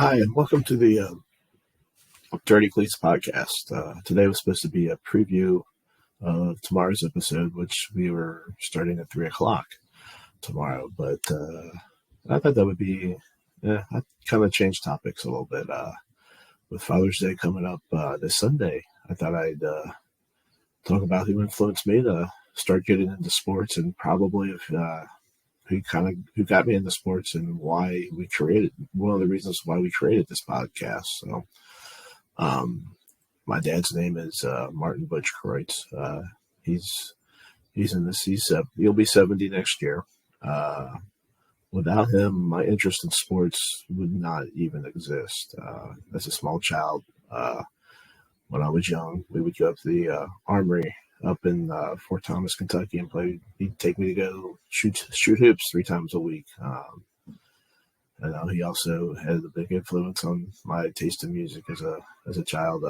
Hi, and welcome to the Dirty Cleats podcast. Today was supposed to be a preview of tomorrow's episode, which we were starting at 3 o'clock tomorrow. But I thought that would be, I'd kind of change topics a little bit. With Father's Day coming up this Sunday, I thought I'd talk about who influenced me to start getting into sports, and probably who got me into sports and why we created one of the reasons why we created this podcast. So, my dad's name is Martin Butch Kreutz. He's in this. He'll be 70 next year. Without him, my interest in sports would not even exist. As a small child, when I was young, we would go up to the Armory up in Fort Thomas, Kentucky, and play. He'd take me to go shoot hoops 3 times a week. And he also had a big influence on my taste in music as a child.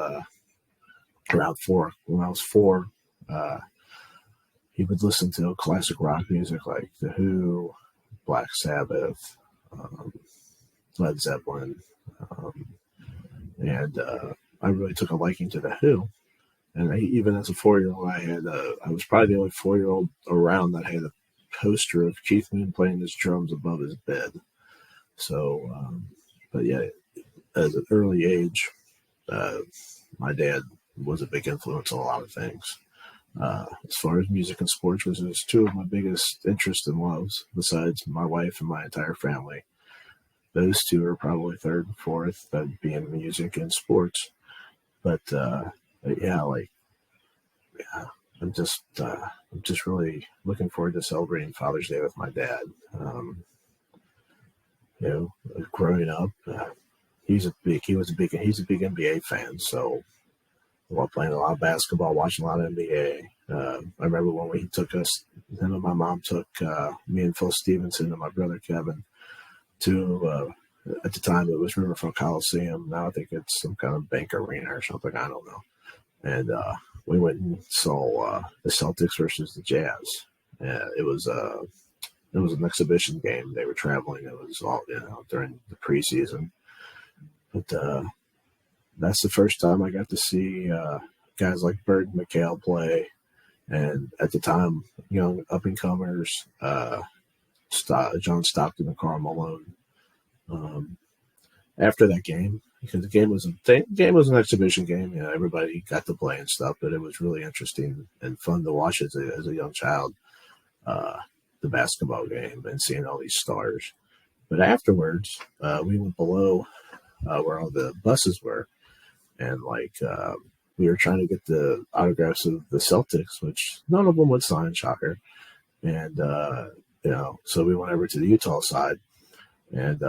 Around 4, when I was 4, he would listen to classic rock music like The Who, Black Sabbath, Led Zeppelin, and I really took a liking to The Who. And even as a 4-year-old, I was probably the only 4-year-old around that had a poster of Keith Moon playing his drums above his bed. So, but yeah, at an early age, my dad was a big influence on a lot of things. As far as music and sports, which is 2 of my biggest interests and loves, besides my wife and my entire family. Those 2 are probably 3rd and 4th, that being music and sports. But I'm just really looking forward to celebrating Father's Day with my dad. Growing up, he's a big NBA fan. So while playing a lot of basketball, watching a lot of NBA. I remember when him and my mom took me and Phil Stevenson and my brother Kevin to, at the time it was Riverfront Coliseum. Now I think it's some kind of bank arena or something. I don't know. And we went and saw the Celtics versus the Jazz. It was an exhibition game. They were traveling. It was all during the preseason. But that's the first time I got to see guys like Bird and McHale play. And at the time, young up-and-comers, John Stockton and Karl Malone. After that game, because the game was an exhibition game, everybody got to play and stuff, but it was really interesting and fun to watch as a young child, the basketball game and seeing all these stars. But afterwards, we went below where all the buses were, and we were trying to get the autographs of the Celtics, which none of them would sign, shocker. And so we went over to the Utah side, and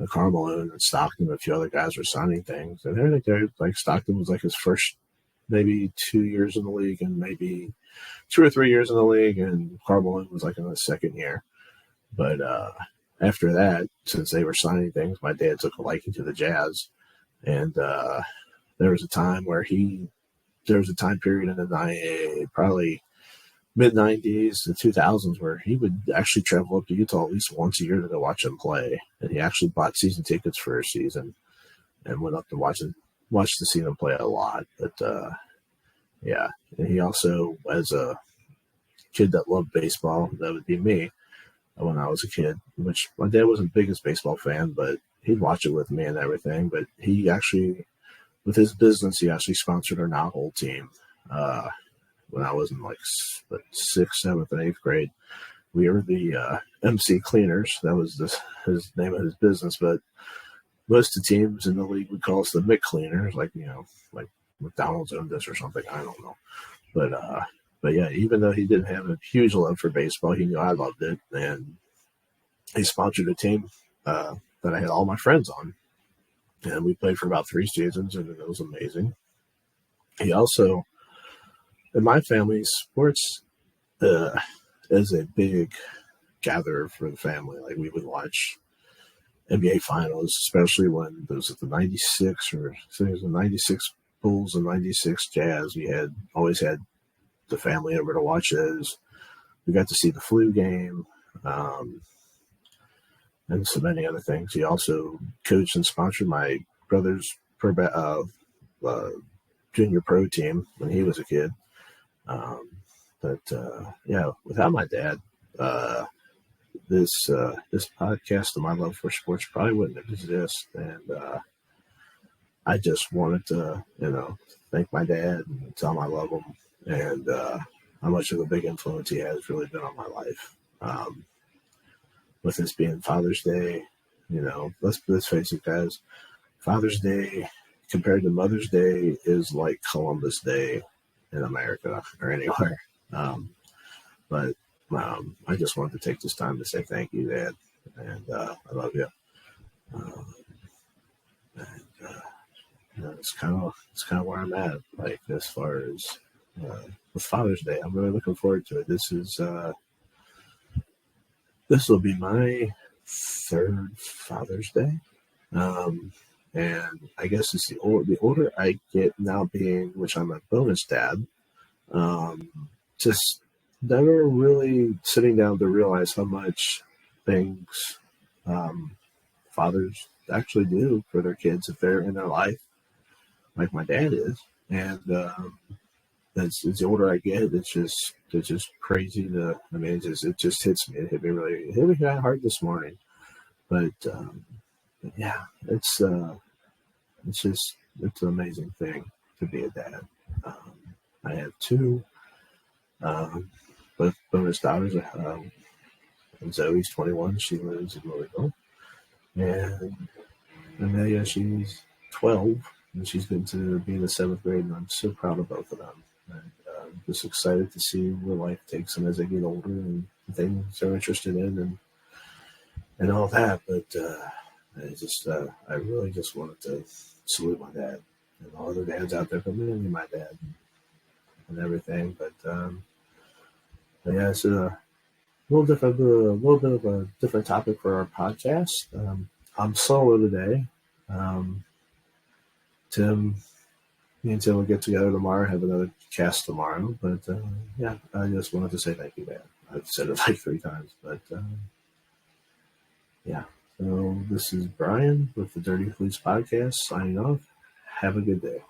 Karl Malone and Stockton and a few other guys were signing things. And I think Stockton was his first maybe 2 years in the league, and maybe 2 or 3 years in the league, and Karl Malone was in the second year. But after that, since they were signing things, my dad took a liking to the Jazz. And there was a time period in the probably mid-90s to 2000s where he would actually travel up to Utah at least once a year to go watch them play. And he actually bought season tickets for a season and went up to watch to see them play a lot. But and he also, as a kid that loved baseball, that would be me when I was a kid, which my dad wasn't the biggest baseball fan, but he'd watch it with me and everything. But he actually, with his business, he actually sponsored our Knothole team. When I was in 6th, 7th, and 8th grade, we were the MC Cleaners. That was his name of his business. But most of the teams in the league would call us the Mick Cleaners, like McDonald's owned us or something. I don't know. But yeah, even though he didn't have a huge love for baseball, he knew I loved it, and he sponsored a team that I had all my friends on, and we played for about 3 seasons, and it was amazing. He also, in my family, sports is a big gatherer for the family. We would watch NBA finals, especially when it was at the 96 or I think it was the 96 Bulls and 96 Jazz. We always had the family over to watch those. We got to see the flu game. and so many other things. He also coached and sponsored my brother's uh, junior pro team when he was a kid. Yeah, without my dad, this podcast and my love for sports probably wouldn't exist. And I just wanted to, thank my dad and tell him I love him, and how much of a big influence he has really been on my life. With this being Father's Day, let's face it, guys. Father's Day compared to Mother's Day is like Columbus Day in America or anywhere. Um, but I just wanted to take this time to say thank you, Dad, and I love you. And it's kind of where I'm at, like as far as with Father's Day. I'm really looking forward to it. This will be my third Father's Day. And I guess it's the older I get now, being which I'm a bonus dad, just never really sitting down to realize how much things fathers actually do for their kids if they're in their life, like my dad is. And as the older I get, it's just crazy it just hits me. It hit me kind of hard this morning. But yeah, it's an amazing thing to be a dad. I have two, both bonus daughters. Zoe's 21. She lives in Louisville. And Amelia, she's 12, and she's going to be in the 7th grade, and I'm so proud of both of them. And I'm just excited to see where life takes them as they get older and things they're interested in and all that. But I really just wanted to salute my dad and all the dads out there, but mainly my dad and everything. But yeah, it's a little bit of a different topic for our podcast. I'm solo today. Me and Tim will get together tomorrow, have another cast tomorrow. But yeah, I just wanted to say thank you, Dad. I've said it like 3 times, but yeah. So this is Brian with the Dirty Fleece Podcast signing off. Have a good day.